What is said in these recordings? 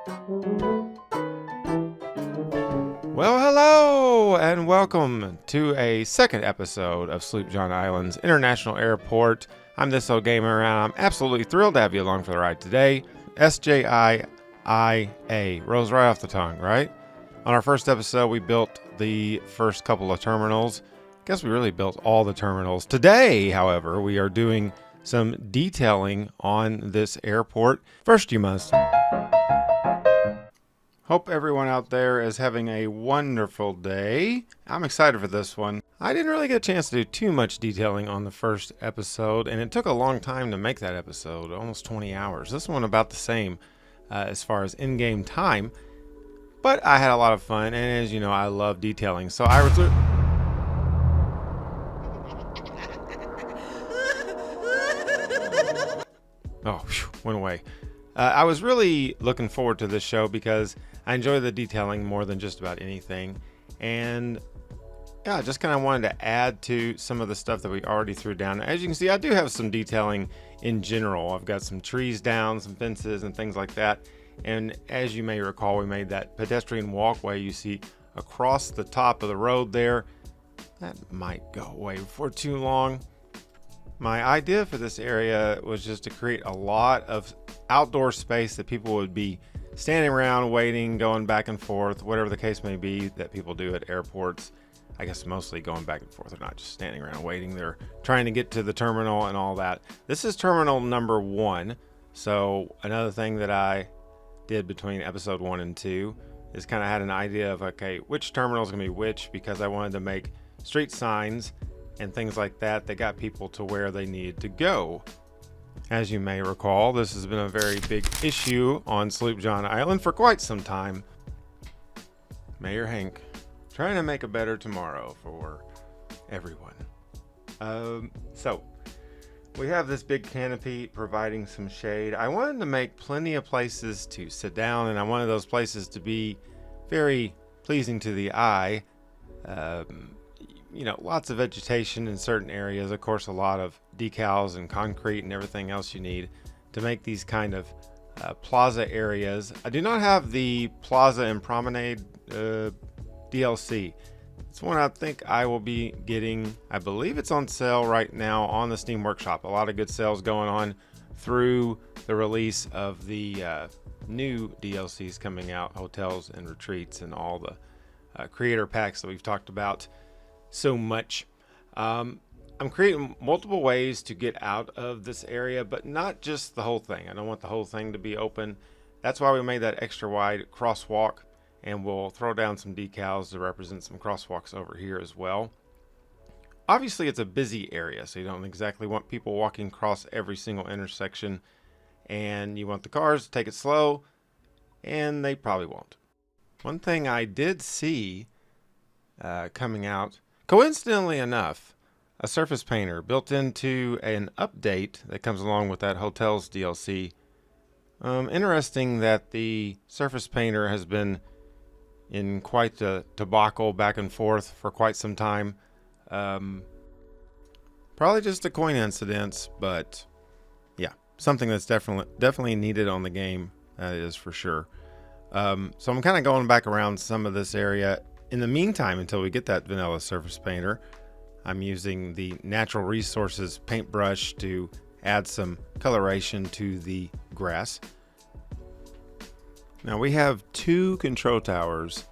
Well, hello and welcome to a second episode of Sloop John Island's International Airport. I'm this old gamer and I'm absolutely thrilled to have you along for the ride today. SJIIA rolls right off the tongue, right? On our first episode, we built the first couple of terminals. Guess we really built all the terminals. Today, however, we are doing some detailing on this airport. First, you must hope everyone out there is having a wonderful day. I'm excited for this one. I didn't really get a chance to do too much detailing on the first episode, and it took a long time to make that episode, almost 20 hours. This one about the same as far as in-game time, but I had a lot of fun, and as you know, I love detailing. So I was... Oh, whew, went away. I was really looking forward to this show because I enjoy the detailing more than just about anything. And yeah, I just kind of wanted to add to some of the stuff that we already threw down. As you can see, I do have some detailing in general. I've got some trees down, some fences and things like that. And as you may recall, we made that pedestrian walkway you see across the top of the road there. That might go away before too long. My idea for this area was just to create a lot of outdoor space that people would be standing around, waiting, going back and forth, whatever the case may be that people do at airports. I guess mostly going back and forth. They're not just standing around waiting. They're trying to get to the terminal and all that. This is terminal number 1. So another thing that I did between episode 1 and 2 is kind of had an idea of, okay, which terminal is going to be which, because I wanted to make street signs and things like that that got people to where they needed to go. As you may recall, this has been a very big issue on Sloop John Island for quite some time. Mayor Hank, trying to make a better tomorrow for everyone. So, we have this big canopy providing some shade. I wanted to make plenty of places to sit down, and I wanted those places to be very pleasing to the eye. You know, lots of vegetation in certain areas, of course, a lot of decals and concrete and everything else you need to make these kind of plaza areas. I do not have the Plaza and Promenade DLC. It's one I think I will be getting. I believe it's on sale right now on the Steam Workshop. A lot of good sales going on through the release of the new DLCs coming out, hotels and retreats and all the creator packs that we've talked about so much. I'm creating multiple ways to get out of this area, but not just the whole thing. I don't want the whole thing to be open. That's why we made that extra wide crosswalk, and we'll throw down some decals to represent some crosswalks over here as well. Obviously, it's a busy area, so you don't exactly want people walking across every single intersection, and you want the cars to take it slow, and they probably won't. One thing I did see coming out, coincidentally enough, a surface painter built into an update that comes along with that hotels DLC. Interesting that the surface painter has been in quite a debacle back and forth for quite some time. Probably just a coincidence, but yeah, something that's definitely needed on the game. That is for sure. So I'm kind of going back around some of this area. In the meantime, until we get that vanilla surface painter, I'm using the Natural Resources paintbrush to add some coloration to the grass. Now we have 2 control towers.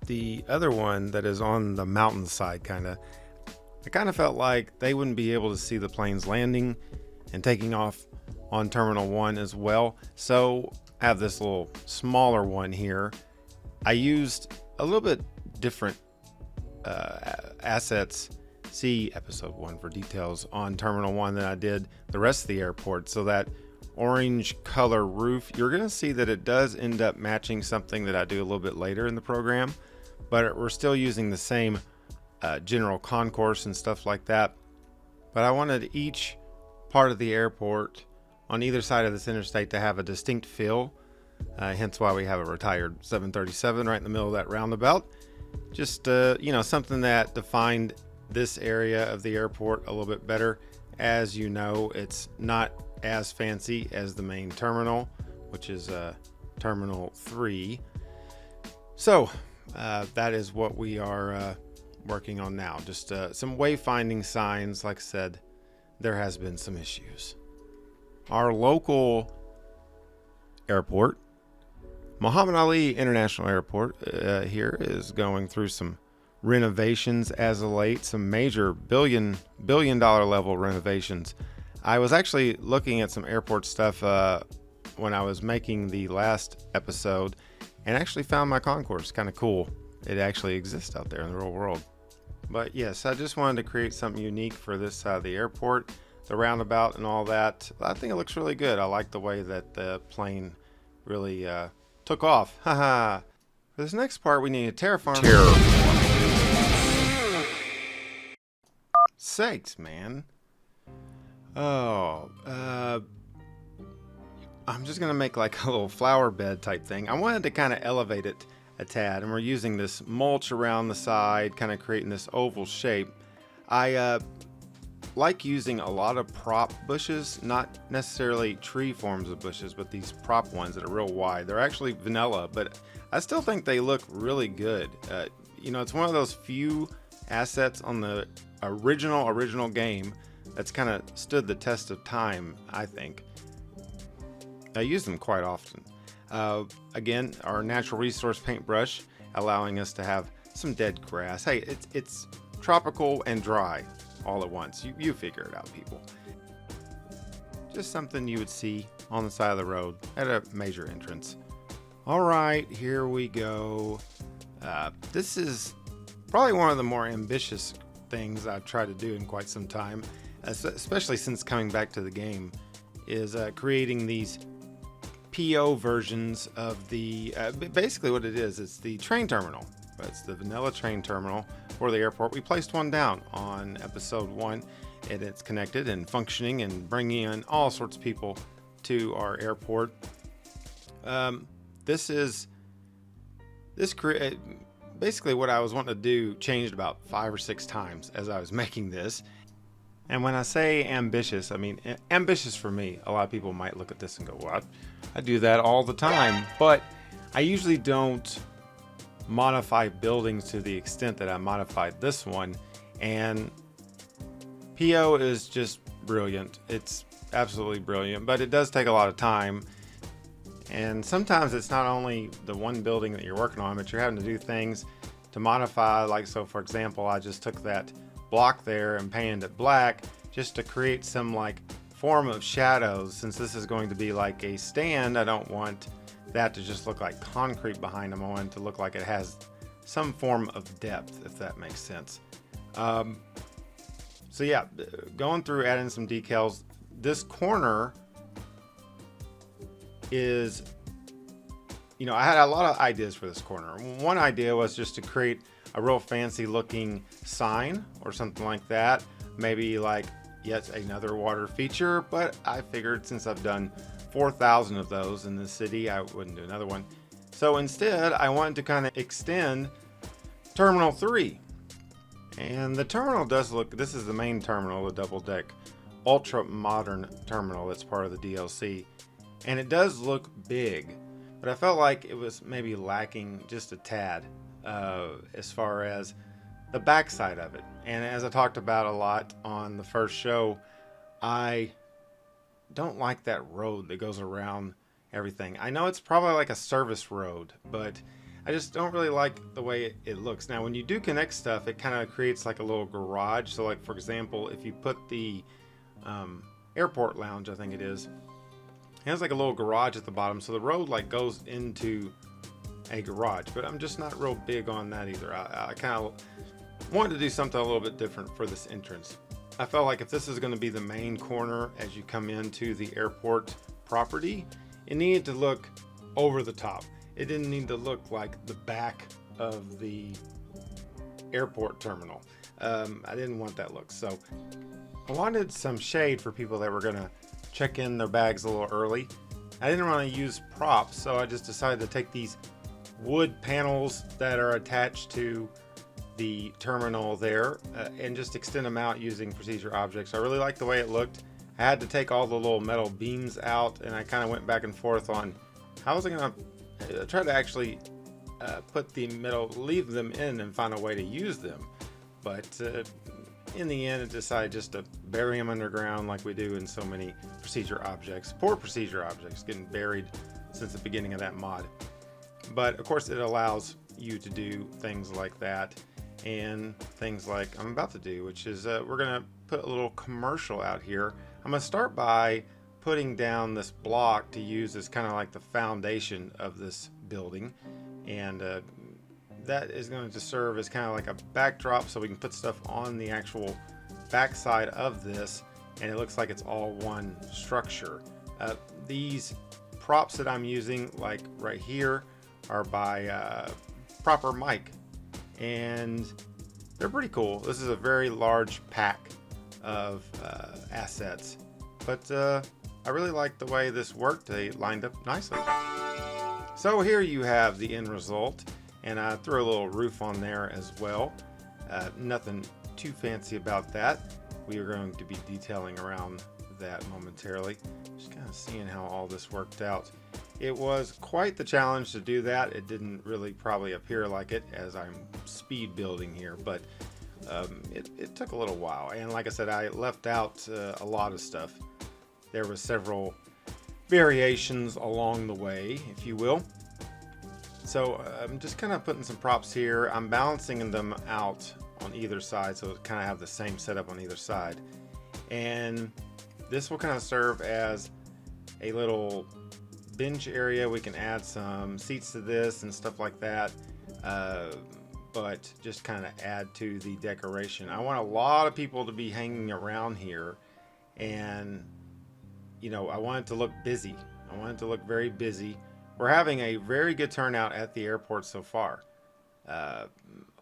The other one that is on the mountainside, I kind of felt like they wouldn't be able to see the planes landing and taking off on Terminal 1 as well. So I have this little smaller one here. I used a little bit different assets. See episode 1 for details on Terminal 1 than I did the rest of the airport. So that orange color roof, you're going to see that it does end up matching something that I do a little bit later in the program, but we're still using the same general concourse and stuff like that. But I wanted each part of the airport on either side of this interstate to have a distinct feel. Hence why we have a retired 737 right in the middle of that roundabout. Just, something that defined this area of the airport a little bit better. As you know, it's not as fancy as the main terminal, which is Terminal 3. So that is what we are working on now. Just some wayfinding signs. Like I said, there has been some issues. Our local airport, Muhammad Ali International Airport, here is going through some renovations as of late, some major billion dollar level renovations. I was actually looking at some airport stuff when I was making the last episode, and actually found my concourse kind of cool. It actually exists out there in the real world. But yes, I just wanted to create something unique for this side of the airport, the roundabout and all that. I think it looks really good. I like the way that the plane really took off. Haha. For this next part, we need a terraform. Sakes, man. Oh, I'm just gonna make like a little flower bed type thing. I wanted to kind of elevate it a tad, and we're using this mulch around the side, kind of creating this oval shape. I like using a lot of prop bushes, not necessarily tree forms of bushes, but these prop ones that are real wide. They're actually vanilla, but I still think they look really good. It's one of those few assets on the original game that's kind of stood the test of time, I think. I use them quite often. Again, our natural resource paintbrush, allowing us to have some dead grass. Hey, it's tropical and dry all at once. You figure it out, people. Just something you would see on the side of the road at a major entrance. All right, here we go. This is probably one of the more ambitious things I've tried to do in quite some time, especially since coming back to the game, is creating these PO versions of the, basically what it is, it's the train terminal. It's the vanilla train terminal for the airport. We placed one down on episode 1, and it's connected and functioning and bringing in all sorts of people to our airport. Basically what I was wanting to do changed about 5 or 6 times as I was making this. And when I say ambitious, I mean ambitious for me. A lot of people might look at this and go, well, I do that all the time. But I usually don't modify buildings to the extent that I modified this one. And PO is just brilliant. It's absolutely brilliant, but it does take a lot of time. And sometimes it's not only the one building that you're working on, but you're having to do things to modify. Like, so for example, I just took that block there and painted it black just to create some like form of shadows. Since this is going to be like a stand, I don't want that to just look like concrete behind them. I want it to look like it has some form of depth, if that makes sense. So yeah, going through adding some decals. This corner is, I had a lot of ideas for this corner. One idea was just to create a real fancy looking sign or something like that. Maybe like yet another water feature, but I figured since I've done 4,000 of those in the city, I wouldn't do another one. So instead, I wanted to kind of extend Terminal 3. And the terminal does look, this is the main terminal, the double deck, ultra modern terminal that's part of the DLC. And it does look big, but I felt like it was maybe lacking just a tad as far as the backside of it. And as I talked about a lot on the first show, I don't like that road that goes around everything. I know it's probably like a service road, but I just don't really like the way it looks. Now, when you do connect stuff, it kind of creates like a little garage. So like, for example, if you put the airport lounge, I think it is, it has like a little garage at the bottom. So the road like goes into a garage, but I'm just not real big on that either. I kind of wanted to do something a little bit different for this entrance. I felt like if this is going to be the main corner as you come into the airport property, it needed to look over the top. It didn't need to look like the back of the airport terminal. I didn't want that look. So I wanted some shade for people that were going to check in their bags a little early. I didn't want to use props, so I just decided to take these wood panels that are attached to the terminal there and just extend them out using procedure objects. I really like the way it looked. I had to take all the little metal beams out, and I kind of went back and forth on how was I going to try to actually put the metal, leave them in and find a way to use them. But in the end, I decided just to bury them underground like we do in so many procedure objects. Poor procedure objects getting buried since the beginning of that mod. But of course, it allows you to do things like that and things like I'm about to do, which is we're going to put a little commercial out here. I'm going to start by putting down this block to use as kind of like the foundation of this building. And that is going to serve as kind of like a backdrop so we can put stuff on the actual backside of this, and it looks like it's all one structure. These props that I'm using, like right here, are by Proper Mic, and they're pretty cool. This is a very large pack of assets, but I really like the way this worked. They lined up nicely. So here you have the end result, and I threw a little roof on there as well. Nothing too fancy about that. We are going to be detailing around that momentarily. Just kind of seeing how all this worked out. It was quite the challenge to do that. It didn't really probably appear like it as I'm speed building here, but it took a little while. And like I said, I left out a lot of stuff. There were several variations along the way, if you will. So I'm just kind of putting some props here. I'm balancing them out on either side, so it kind of have the same setup on either side. And this will kind of serve as a little bench area. We can add some seats to this and stuff like that, but just kind of add to the decoration. I want a lot of people to be hanging around here, and you know, I want it to look busy. I want it to look very busy. We're having a very good turnout at the airport so far.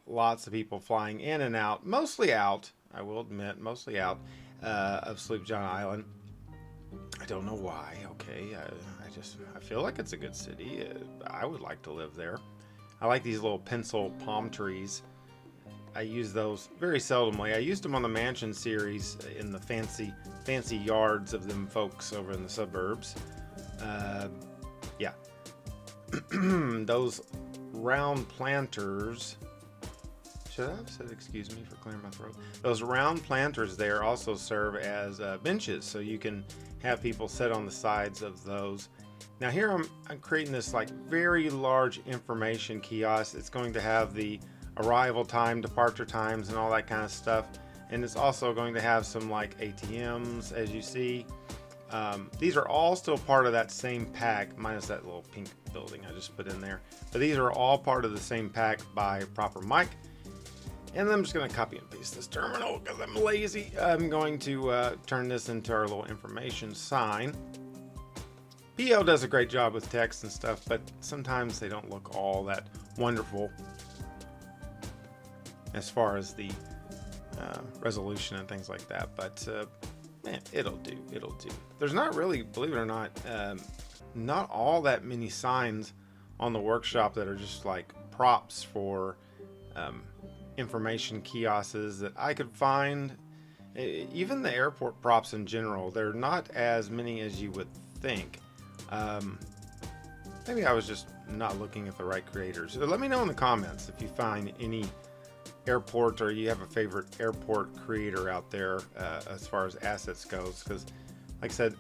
Lots of people flying in and out, mostly out, I will admit, mostly out of Sloop John Island. I don't know why. Okay, I feel like it's a good city. I would like to live there. I like these little pencil palm trees. I use those very seldomly. I used them on the mansion series in the fancy yards of them folks over in the suburbs. Yeah. Those round planters. Should I have said excuse me for clearing my throat? Those round planters there also serve as benches, so you can have people sit on the sides of those. Now here I'm creating this like very large information kiosk. It's going to have the arrival time, departure times, and all that kind of stuff. And it's also going to have some like ATMs, as you see. These are all still part of that same pack, minus that little pink building I just put in there. But these are all part of the same pack by Proper Mic. And I'm just going to copy and paste this terminal because I'm lazy. I'm going to turn this into our little information sign. PL does a great job with text and stuff, but sometimes they don't look all that wonderful as far as the resolution and things like that. But man, it'll do. There's not really, believe it or not, not all that many signs on the workshop that are just like props for information kiosks that I could find. Even the airport props in general, they're not as many as you would think. Maybe I was just not looking at the right creators. Let me know in the comments if you find any airport or you have a favorite airport creator out there as far as assets goes, because like I said,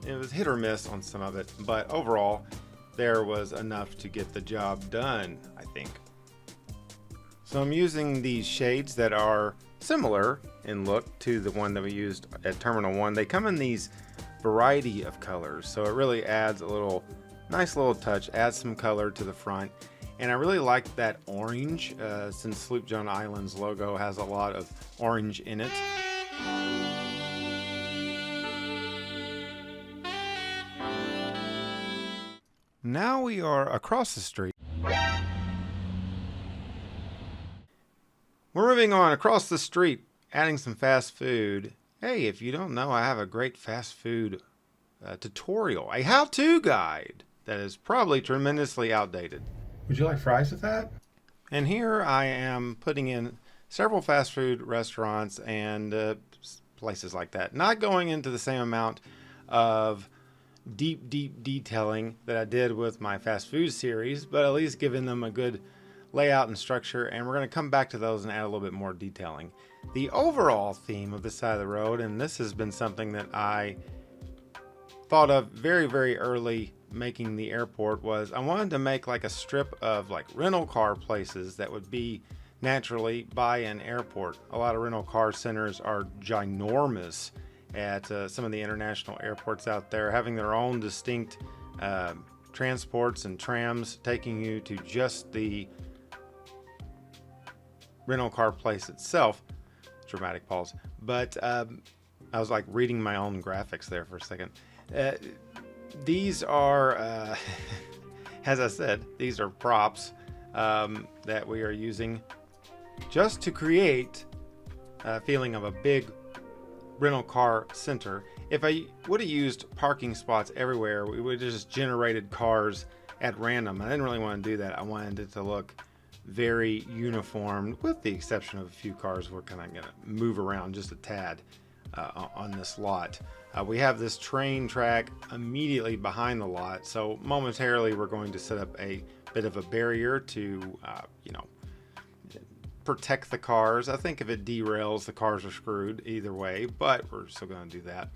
it was hit or miss on some of it, but overall there was enough to get the job done, I think. So I'm using these shades that are similar in look to the one that we used at Terminal 1. They come in these variety of colors, so it really adds a little nice little touch, adds some color to the front. And I really like that orange, since Sloop John Island's logo has a lot of orange in it. Now we are across the street. We're moving on across the street, adding some fast food. Hey, if you don't know, I have a great fast food tutorial, a how-to guide that is probably tremendously outdated. Would you like fries with that? And here I am putting in several fast food restaurants and places like that. Not going into the same amount of deep detailing that I did with my fast food series, but at least giving them a good layout and structure, and we're going to come back to those and add a little bit more detailing. The overall theme of this side of the road, and this has been something that I thought of very early making the airport, was I wanted to make like a strip of like rental car places that would be naturally by an airport. A lot of rental car centers are ginormous at some of the international airports out there, having their own distinct transports and trams taking you to just the rental car place itself. Dramatic pause. But I was like reading my own graphics there for a second. These are, as I said, these are props that we are using just to create a feeling of a big rental car center. If I would have used parking spots everywhere, we would have just generated cars at random. I didn't really want to do that. I wanted it to look very uniform, with the exception of a few cars we're kind of going to move around just a tad on this lot. We have this train track immediately behind the lot, so momentarily we're going to set up a bit of a barrier to protect the cars. I think if it derails, the cars are screwed either way, but we're still going to do that.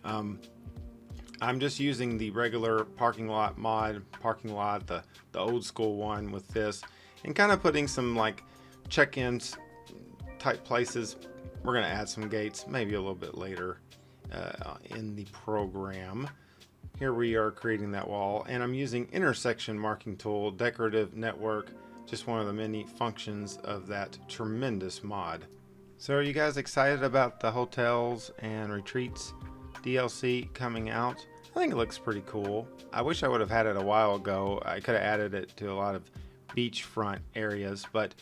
I'm just using the regular parking lot mod, the old school one with this, and kind of putting some like check-ins type places. We're going to add some gates maybe a little bit later in the program. Here we are creating that wall, and I'm using intersection marking tool, decorative network, just one of the many functions of that tremendous mod. So are you guys excited about the hotels and retreats DLC coming out? I think it looks pretty cool. I wish I would have had it a while ago. I could have added it to a lot of beachfront areas, but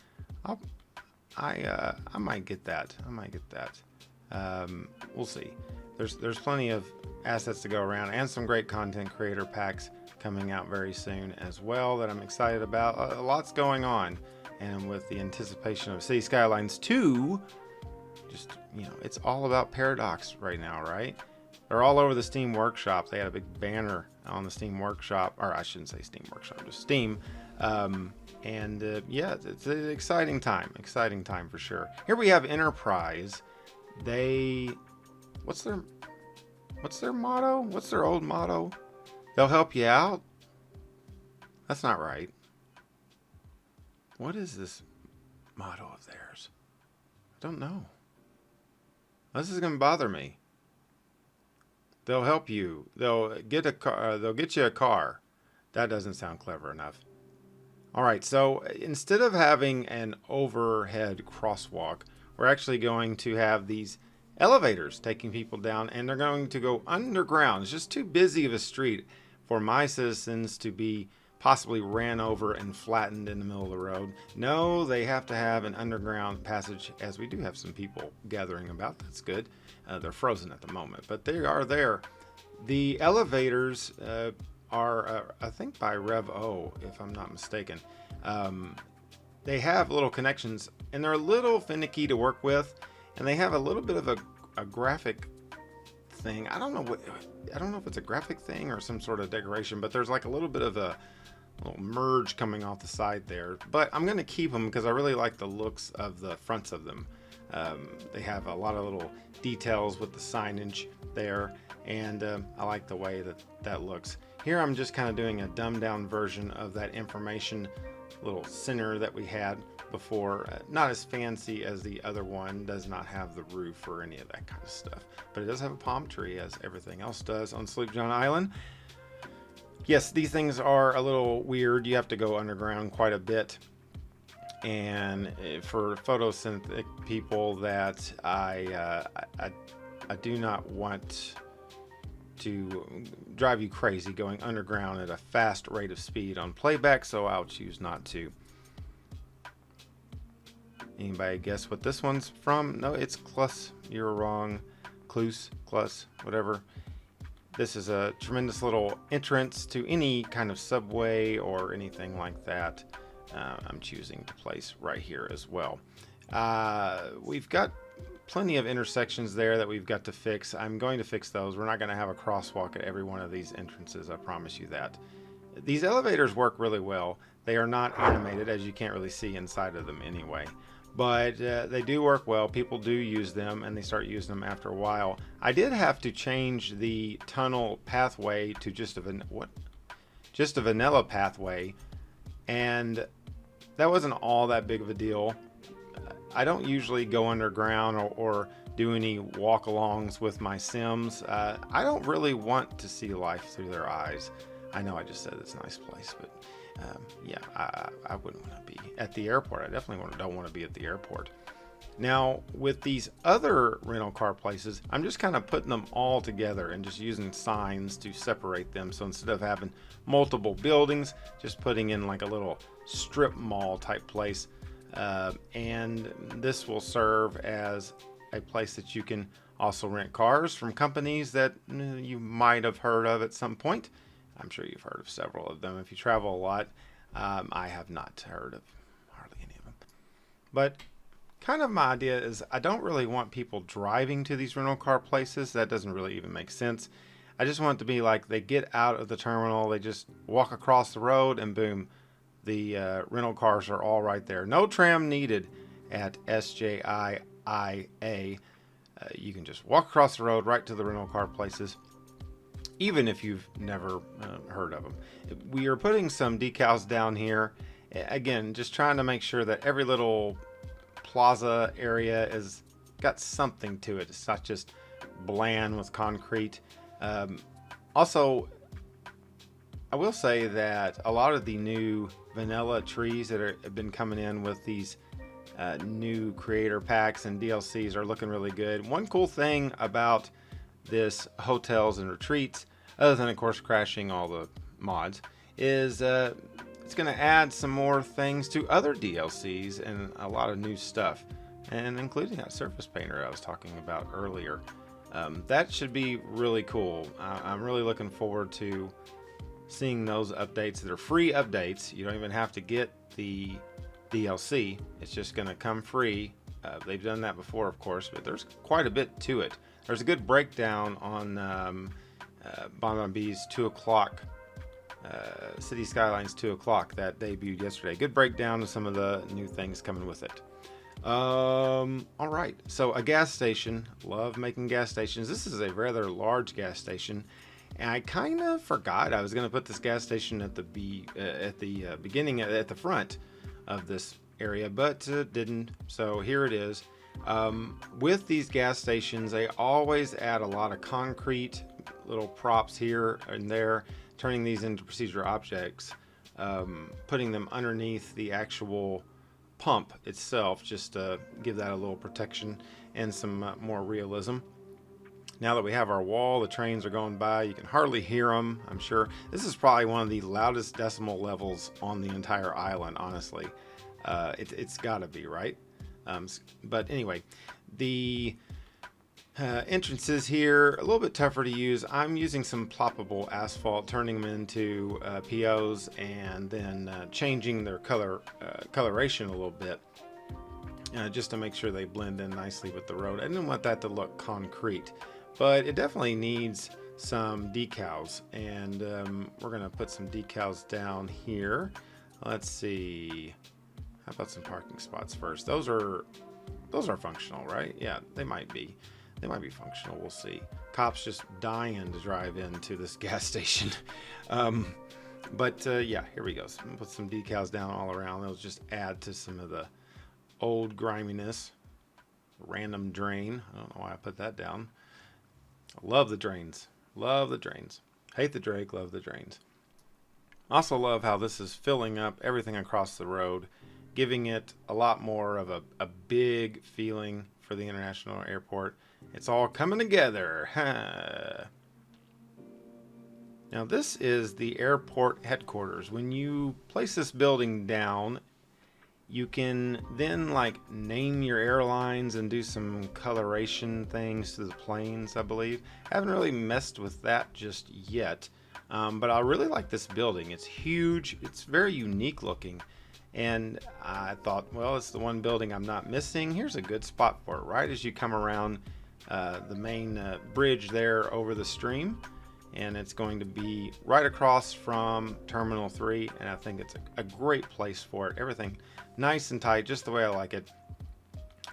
I might get that. We'll see. There's plenty of assets to go around, and some great content creator packs coming out very soon as well that I'm excited about. A lot's going on, and with the anticipation of City Skylines 2, just, it's all about Paradox right now, right? They're all over the Steam Workshop. They had a big banner on the Steam Workshop, or I shouldn't say Steam Workshop, just Steam. Yeah, it's an exciting time for sure. Here we have Enterprise. What's their motto? What's their old motto? They'll help you out? That's not right. What is this motto of theirs? I don't know. This is going to bother me. They'll help you. They'll get a car. They'll get you a car. That doesn't sound clever enough. All right, so instead of having an overhead crosswalk, we're actually going to have these elevators taking people down, and they're going to go underground. It's just too busy of a street for my citizens to be possibly ran over and flattened in the middle of the road. No, they have to have an underground passage, as we do have some people gathering about. That's good. They're frozen at the moment, but they are there. The elevators are, I think, by Rev O, if I'm not mistaken. They have little connections, and they're a little finicky to work with, and they have a little bit of a graphic thing. I don't know if it's a graphic thing or some sort of decoration, but there's like a little bit of a little merge coming off the side there. But I'm going to keep them because I really like the looks of the fronts of them. They have a lot of little details with the signage there, and I like the way that looks. Here I'm just kind of doing a dumbed down version of that information little center that we had before. Not as fancy as the other one, does not have the roof or any of that kind of stuff, but it does have a palm tree as everything else does on Sloop John Island. Yes, these things are a little weird. You have to go underground quite a bit, and for photosynthetic people that I do not want to drive you crazy going underground at a fast rate of speed on playback, so I'll choose not to. Anybody guess what this one's from? No, it's Klus. You're wrong. Klus, whatever. This is a tremendous little entrance to any kind of subway or anything like that. I'm choosing to place right here as well. We've got plenty of intersections there that we've got to fix. I'm going to fix those. We're not going to have a crosswalk at every one of these entrances, I promise you that. These elevators work really well. They are not animated, as you can't really see inside of them anyway. But they do work well. People do use them, and they start using them after a while. I did have to change the tunnel pathway to just a vanilla pathway, and that wasn't all that big of a deal. I don't usually go underground or do any walk-alongs with my Sims. I don't really want to see life through their eyes. I know I just said it's a nice place, but yeah, I wouldn't want to be at the airport. I definitely don't want to be at the airport. Now, with these other rental car places, I'm just kind of putting them all together and just using signs to separate them. So instead of having multiple buildings, just putting in like a little strip mall type place. And this will serve as a place that you can also rent cars from companies that you might have heard of at some point. I'm sure you've heard of several of them if you travel a lot. I have not heard of hardly any of them. But kind of my idea is I don't really want people driving to these rental car places. That doesn't really even make sense. I just want it to be like they get out of the terminal, they just walk across the road, and boom, the rental cars are all right there. No tram needed at SJIIA. You can just walk across the road right to the rental car places, even if you've never heard of them. We are putting some decals down here. Again, just trying to make sure that every little plaza area is got something to it. It's not just bland with concrete. Also, I will say that a lot of the new vanilla trees that have been coming in with these new creator packs and DLCs are looking really good. One cool thing about this hotels and retreats, other than of course crashing all the mods, is it's going to add some more things to other DLCs and a lot of new stuff, and including that surface painter I was talking about earlier. That should be really cool. I'm really looking forward to seeing those updates that are free updates. You don't even have to get the DLC. It's just going to come free. They've done that before, of course, but there's quite a bit to it. There's a good breakdown on BonBonB's 2 o'clock, City Skylines 2 o'clock that debuted yesterday. Good breakdown of some of the new things coming with it. All right, so a gas station. Love making gas stations. This is a rather large gas station, and I kind of forgot I was going to put this gas station at the beginning, at the front of this area, but didn't. So here it is. With these gas stations, they always add a lot of concrete, little props here and there, turning these into procedure objects, putting them underneath the actual pump itself, just to give that a little protection and some more realism. Now that we have our wall, the trains are going by. You can hardly hear them, I'm sure. This is probably one of the loudest decimal levels on the entire island, honestly. It's got to be, right? But anyway, the entrances here, a little bit tougher to use. I'm using some ploppable asphalt, turning them into POs, and then changing their coloration a little bit, just to make sure they blend in nicely with the road. I didn't want that to look concrete, but it definitely needs some decals, and we're going to put some decals down here. Let's see. How about some parking spots first? Those are functional, right? Yeah, they might be. They might be functional. We'll see. Cops just dying to drive into this gas station. But yeah, here we go. So put some decals down all around. They'll just add to some of the old griminess. Random drain. I don't know why I put that down. Love the drains. Love the drains. Hate the Drake. Love the drains. Also love how this is filling up everything across the road, giving it a lot more of a big feeling for the international airport. It's all coming together. Now this is the airport headquarters. When you place this building down, you can then like name your airlines and do some coloration things to the planes, I believe. I haven't really messed with that just yet, but I really like this building. It's huge. It's very unique looking. And I thought, well, it's the one building I'm not missing. Here's a good spot for it, right as you come around the main bridge there over the stream. And it's going to be right across from Terminal 3, and I think it's a great place for it. Everything nice and tight, just the way I like it.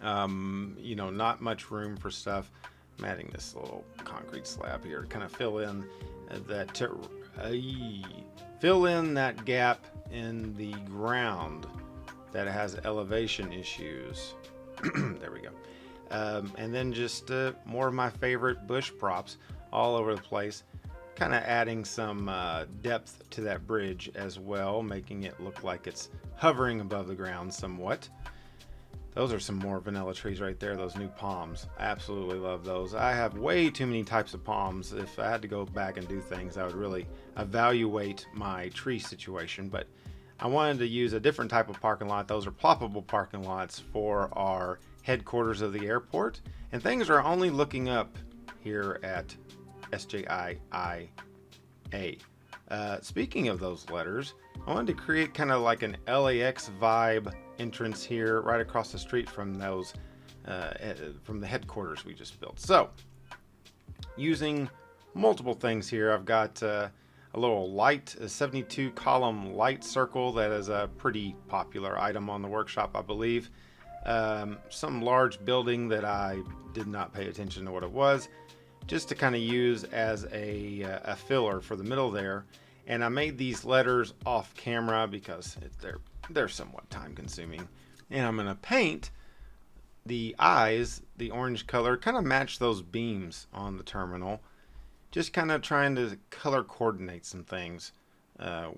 You know, not much room for stuff. I'm adding this little concrete slab here to kind of fill in that gap in the ground that has elevation issues. There we go. And then just more of my favorite bush props all over the place, kind of adding some depth to that bridge as well, making it look like it's hovering above the ground somewhat. Those are some more vanilla trees right there, those new palms. I absolutely love those. I have way too many types of palms. If I had to go back and do things, I would really evaluate my tree situation. But I wanted to use a different type of parking lot. Those are ploppable parking lots for our headquarters of the airport. And things are only looking up here at SJIIA. Speaking of those letters, I wanted to create kind of like an LAX vibe entrance here right across the street from those from the headquarters we just built. So using multiple things here, I've got a little light, a 72 column light circle that is a pretty popular item on the workshop, I believe. Some large building that I did not pay attention to what it was, just to kind of use as a filler for the middle there. And I made these letters off camera because they're somewhat time consuming. And I'm going to paint the eyes, the orange color, kind of match those beams on the terminal. Just kind of trying to color coordinate some things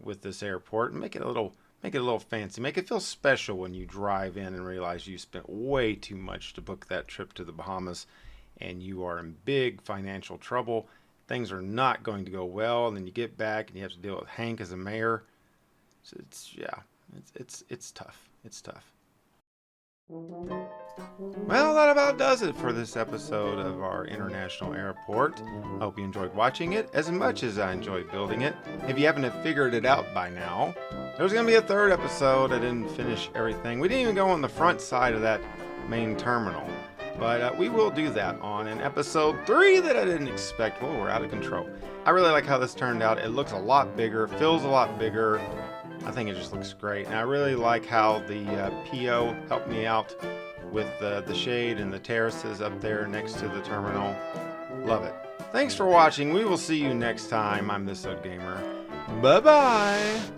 with this airport and make it a little fancy, make it feel special when you drive in and realize you spent way too much to book that trip to the Bahamas and you are in big financial trouble. Things are not going to go well, and then you get back and you have to deal with Hank as a mayor. So it's tough. It's tough. Well, that about does it for this episode of our international airport. I hope you enjoyed watching it as much as I enjoyed building it. If you haven't figured it out by now, there's going to be a third episode. I didn't finish everything. We didn't even go on the front side of that main terminal. But we will do that on an episode 3 that I didn't expect. Whoa, we're out of control. I really like how this turned out. It looks a lot bigger, feels a lot bigger. I think it just looks great. And I really like how the PO helped me out with the shade and the terraces up there next to the terminal. Love it. Thanks for watching. We will see you next time. I'm This Old Gamer. Bye-bye.